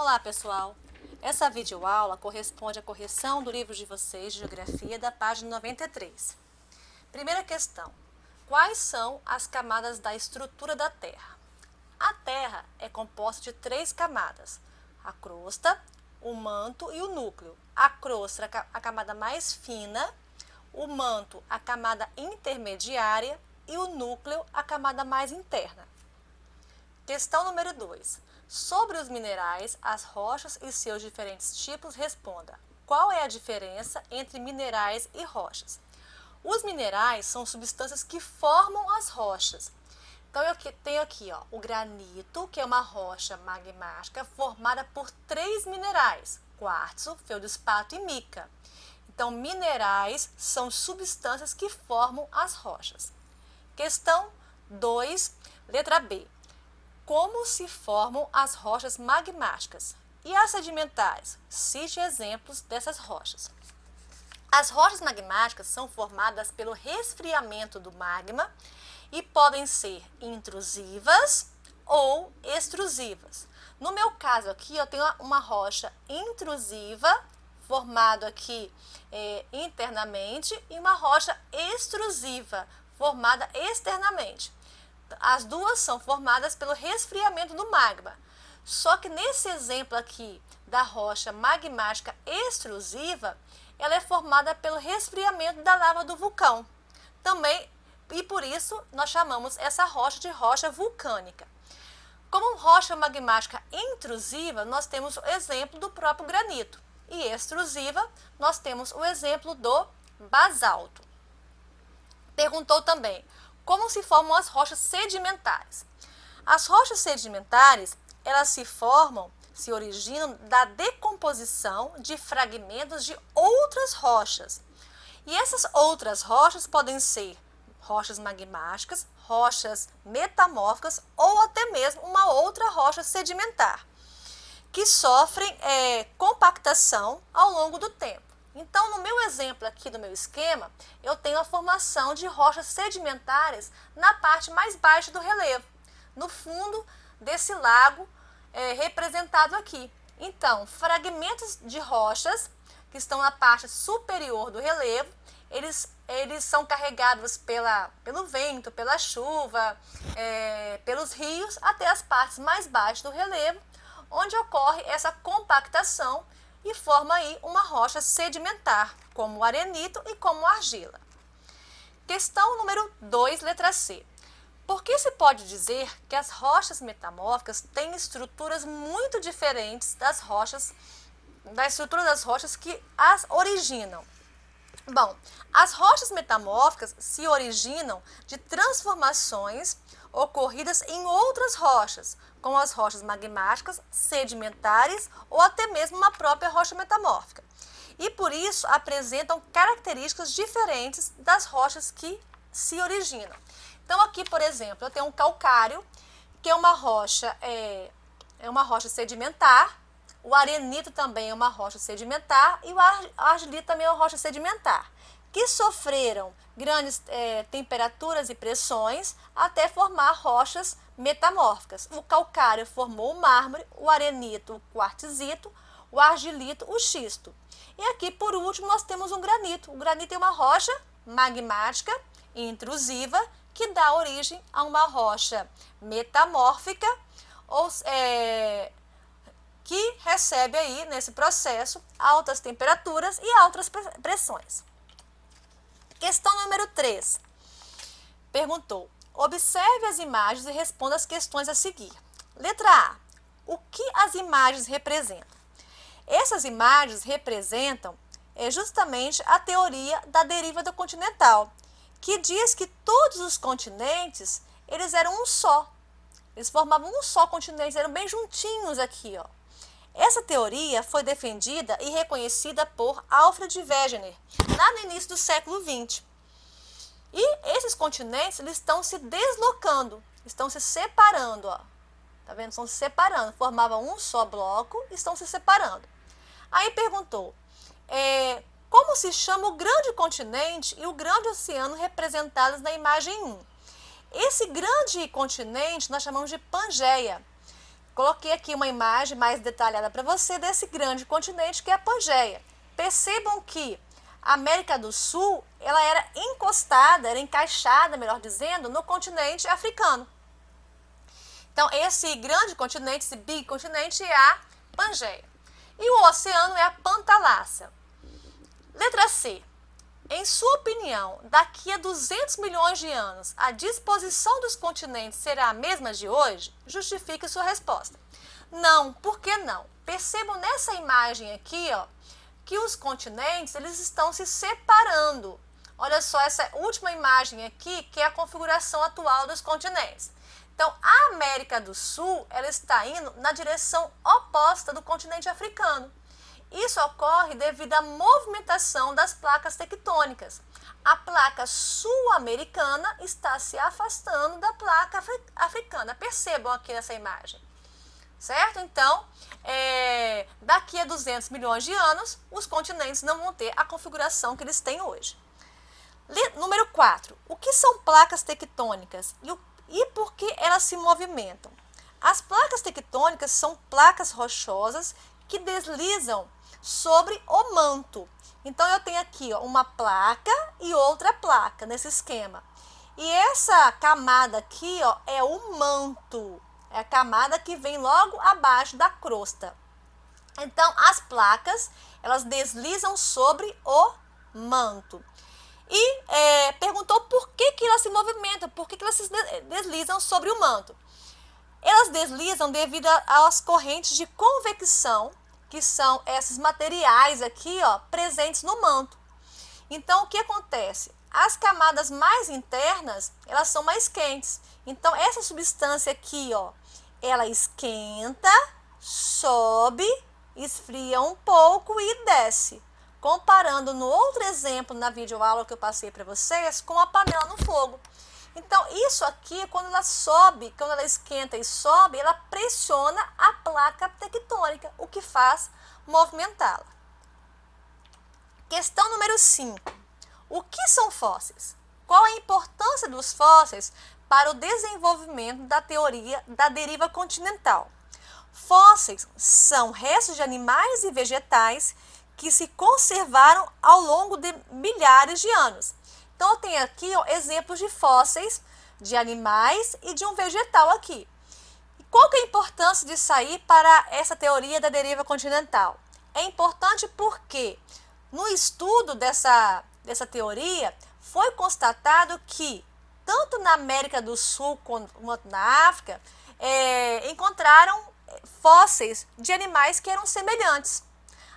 Olá, pessoal! Essa videoaula corresponde à correção do livro de vocês de Geografia da página 93. Primeira questão. Quais são as camadas da estrutura da Terra? A Terra é composta de 3 camadas: a crosta, o manto e o núcleo. A crosta é a camada mais fina, o manto a camada intermediária e o núcleo a camada mais interna. Questão número 2. Sobre os minerais, as rochas e seus diferentes tipos, responda: qual é a diferença entre minerais e rochas? Os minerais são substâncias que formam as rochas. Então, eu tenho aqui o granito, que é uma rocha magmática formada por 3 minerais: quartzo, feldespato e mica. Então, minerais são substâncias que formam as rochas. Questão 2, letra B. Como se formam as rochas magmáticas? E as sedimentares? Cite exemplos dessas rochas. As rochas magmáticas são formadas pelo resfriamento do magma e podem ser intrusivas ou extrusivas. No meu caso aqui, eu tenho uma rocha intrusiva, formado aqui internamente, e uma rocha extrusiva, formada externamente. As duas são formadas pelo resfriamento do magma. Só que nesse exemplo aqui da rocha magmática extrusiva, ela é formada pelo resfriamento da lava do vulcão. Também, e por isso nós chamamos essa rocha de rocha vulcânica. Como rocha magmática intrusiva, nós temos o exemplo do próprio granito. E extrusiva, nós temos o exemplo do basalto. Perguntou também: como se formam as rochas sedimentares? As rochas sedimentares, elas se originam da decomposição de fragmentos de outras rochas. E essas outras rochas podem ser rochas magmáticas, rochas metamórficas ou até mesmo uma outra rocha sedimentar, que sofrem compactação ao longo do tempo. Então, no meu exemplo aqui do meu esquema, eu tenho a formação de rochas sedimentares na parte mais baixa do relevo, no fundo desse lago representado aqui. Então, fragmentos de rochas que estão na parte superior do relevo, eles são carregados pelo vento, pela chuva, pelos rios, até as partes mais baixas do relevo, onde ocorre essa compactação e forma aí uma rocha sedimentar, como o arenito e como a argila. Questão número 2, letra C. Por que se pode dizer que as rochas metamórficas têm estruturas muito diferentes da estrutura das rochas que as originam? Bom, as rochas metamórficas se originam de transformações ocorridas em outras rochas, como as rochas magmáticas, sedimentares ou até mesmo uma própria rocha metamórfica. E por isso apresentam características diferentes das rochas que se originam. Então aqui, por exemplo, eu tenho um calcário, que é uma rocha sedimentar. O arenito também é uma rocha sedimentar e o argilito também é uma rocha sedimentar, que sofreram grandes temperaturas e pressões até formar rochas metamórficas. O calcário formou o mármore, o arenito o quartzito, o argilito o xisto. E aqui, por último, nós temos um granito. O granito é uma rocha magmática intrusiva que dá origem a uma rocha metamórfica, que recebe aí, nesse processo, altas temperaturas e altas pressões. Questão número 3. Perguntou: observe as imagens e responda as questões a seguir. Letra A. O que as imagens representam? Essas imagens representam justamente a teoria da deriva do continental, que diz que todos os continentes, eles eram um só. Eles formavam um só continente, eram bem juntinhos aqui, Essa teoria foi defendida e reconhecida por Alfred Wegener, lá no início do século XX. E esses continentes, eles estão se deslocando, estão se separando, Tá vendo? Estão se separando, formavam um só bloco, estão se separando. Aí perguntou: como se chama o grande continente e o grande oceano representados na imagem 1? Esse grande continente nós chamamos de Pangeia. Coloquei aqui uma imagem mais detalhada para você desse grande continente que é a Pangeia. Percebam que a América do Sul, ela era encostada, era encaixada, melhor dizendo, no continente africano. Então, esse grande continente, esse big continente é a Pangeia. E o oceano é a Pantalácia. Letra C. Em sua opinião, daqui a 200 milhões de anos, a disposição dos continentes será a mesma de hoje? Justifique sua resposta. Não, por que não? Percebam nessa imagem aqui, ó, que os continentes eles estão se separando. Olha só essa última imagem aqui, que é a configuração atual dos continentes. Então, a América do Sul ela está indo na direção oposta do continente africano. Isso ocorre devido à movimentação das placas tectônicas. A placa sul-americana está se afastando da placa africana. Percebam aqui nessa imagem. Certo? Então, daqui a 200 milhões de anos, os continentes não vão ter a configuração que eles têm hoje. Número 4. O que são placas tectônicas e por que elas se movimentam? As placas tectônicas são placas rochosas que deslizam sobre o manto. Então, eu tenho aqui ó, uma placa e outra placa nesse esquema. E essa camada aqui ó, é o manto. É a camada que vem logo abaixo da crosta. Então, as placas, elas deslizam sobre o manto. E perguntou por que elas se movimentam, por que elas se deslizam sobre o manto. Elas deslizam devido às correntes de convecção, que são esses materiais aqui, ó, presentes no manto. Então, o que acontece? As camadas mais internas, elas são mais quentes. Então, essa substância aqui, ó, ela esquenta, sobe, esfria um pouco e desce. Comparando no outro exemplo na videoaula que eu passei para vocês, com a panela no fogo. Então, isso aqui, quando ela sobe, quando ela esquenta e sobe, ela pressiona a placa tectônica, o que faz movimentá-la. Questão número 5. O que são fósseis? Qual a importância dos fósseis para o desenvolvimento da teoria da deriva continental? Fósseis são restos de animais e vegetais que se conservaram ao longo de milhares de anos. Então, eu tenho aqui ó, exemplos de fósseis de animais e de um vegetal aqui. E qual que é a importância de sair para essa teoria da deriva continental? É importante porque no estudo dessa teoria foi constatado que tanto na América do Sul quanto na África encontraram fósseis de animais que eram semelhantes.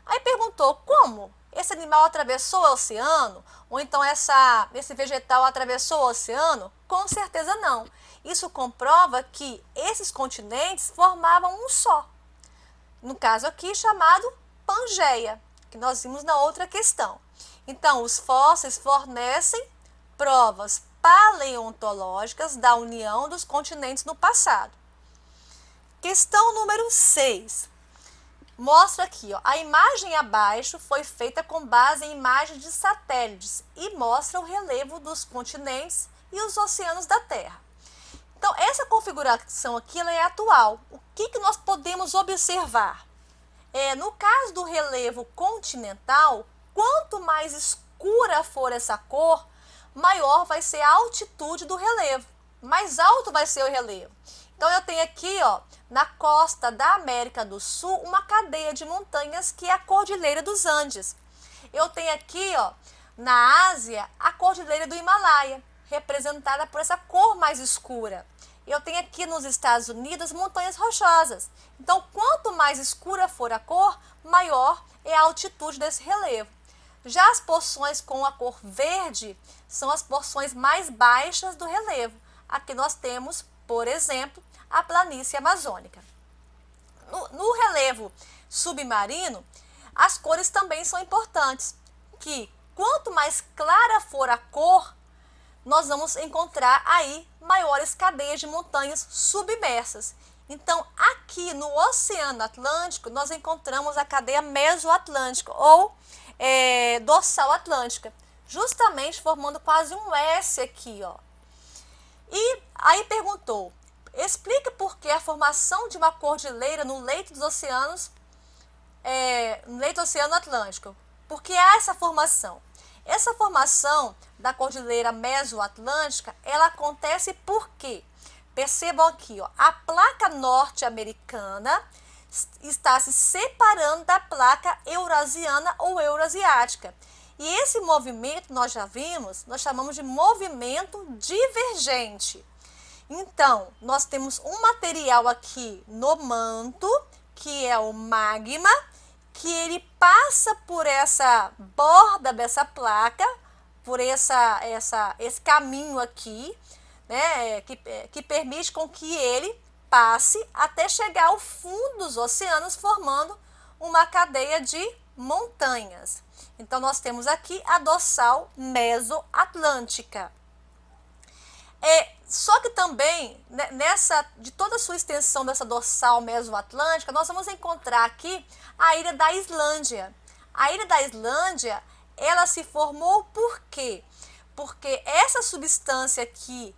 Aí perguntou como esse animal atravessou o oceano? Ou então esse vegetal atravessou o oceano? Com certeza não. Isso comprova que esses continentes formavam um só. No caso aqui chamado Pangeia, que nós vimos na outra questão. Então, os fósseis fornecem provas paleontológicas da união dos continentes no passado. Questão número 6. Mostra aqui, ó, a imagem abaixo foi feita com base em imagens de satélites e mostra o relevo dos continentes e os oceanos da Terra. Então, essa configuração aqui ela é atual. O que nós podemos observar? No caso do relevo continental, quanto mais escura for essa cor, maior vai ser a altitude do relevo, mais alto vai ser o relevo. Então, eu tenho aqui, ó, na costa da América do Sul, uma cadeia de montanhas que é a Cordilheira dos Andes. Eu tenho aqui, ó, na Ásia, a Cordilheira do Himalaia, representada por essa cor mais escura. Eu tenho aqui nos Estados Unidos montanhas rochosas. Então, quanto mais escura for a cor, maior é a altitude desse relevo. Já as porções com a cor verde são as porções mais baixas do relevo. Aqui nós temos, por exemplo, a planície amazônica. No relevo submarino, as cores também são importantes, que quanto mais clara for a cor, nós vamos encontrar aí maiores cadeias de montanhas submersas. Então, aqui no Oceano Atlântico, nós encontramos a cadeia mesoatlântica ou dorsal atlântica, justamente formando quase um S aqui, ó. E aí perguntou, Explica por que a formação de uma cordilheira no leito dos oceanos, no leito do Oceano Atlântico. Por que há essa formação? Essa formação da cordilheira mesoatlântica, ela acontece porque, percebam aqui, ó, a placa norte-americana está se separando da placa eurasiana ou eurasiática. E esse movimento, nós já vimos, nós chamamos de movimento divergente. Então, nós temos um material aqui no manto, que é o magma, que ele passa por essa borda dessa placa, por esse caminho aqui, né, que permite com que ele passe até chegar ao fundo dos oceanos, formando uma cadeia de montanhas. Então, nós temos aqui a dorsal mesoatlântica. Só que também, de toda a sua extensão dessa dorsal mesoatlântica, nós vamos encontrar aqui a ilha da Islândia. A ilha da Islândia, ela se formou por quê? Porque essa substância aqui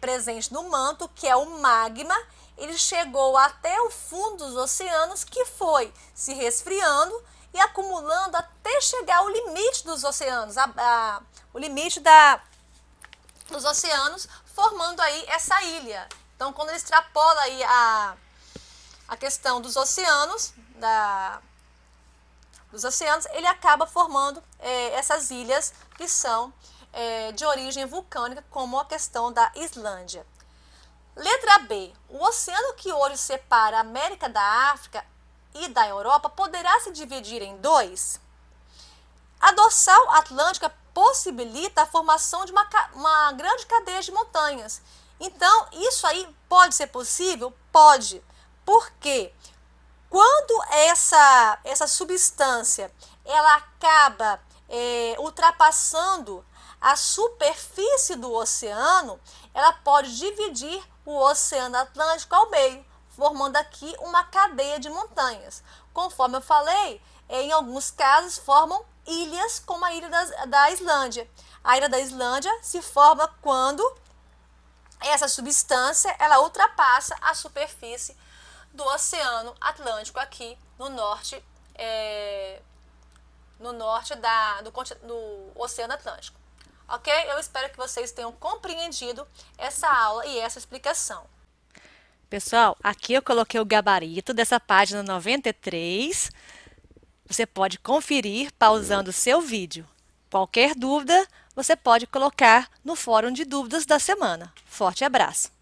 presente no manto, que é o magma, ele chegou até o fundo dos oceanos, que foi se resfriando e acumulando até chegar ao limite dos oceanos, o limite dos oceanos, formando aí essa ilha. Então, quando ele extrapola aí a questão dos oceanos, ele acaba formando essas ilhas que são de origem vulcânica, como a questão da Islândia. Letra B. O oceano que hoje separa a América da África e da Europa poderá se dividir em dois? A dorsal atlântica possibilita a formação de uma grande cadeia de montanhas. Então, isso aí pode ser possível? Pode. Por quê? Quando essa substância ela acaba ultrapassando a superfície do oceano, ela pode dividir o Oceano Atlântico ao meio, formando aqui uma cadeia de montanhas. Conforme eu falei, em alguns casos formam ilhas, como a ilha da Islândia. A ilha da Islândia se forma quando essa substância ela ultrapassa a superfície do Oceano Atlântico aqui no norte, do Oceano Atlântico. Ok? Eu espero que vocês tenham compreendido essa aula e essa explicação. Pessoal, aqui eu coloquei o gabarito dessa página 93. Você pode conferir pausando o seu vídeo. Qualquer dúvida, você pode colocar no fórum de dúvidas da semana. Forte abraço!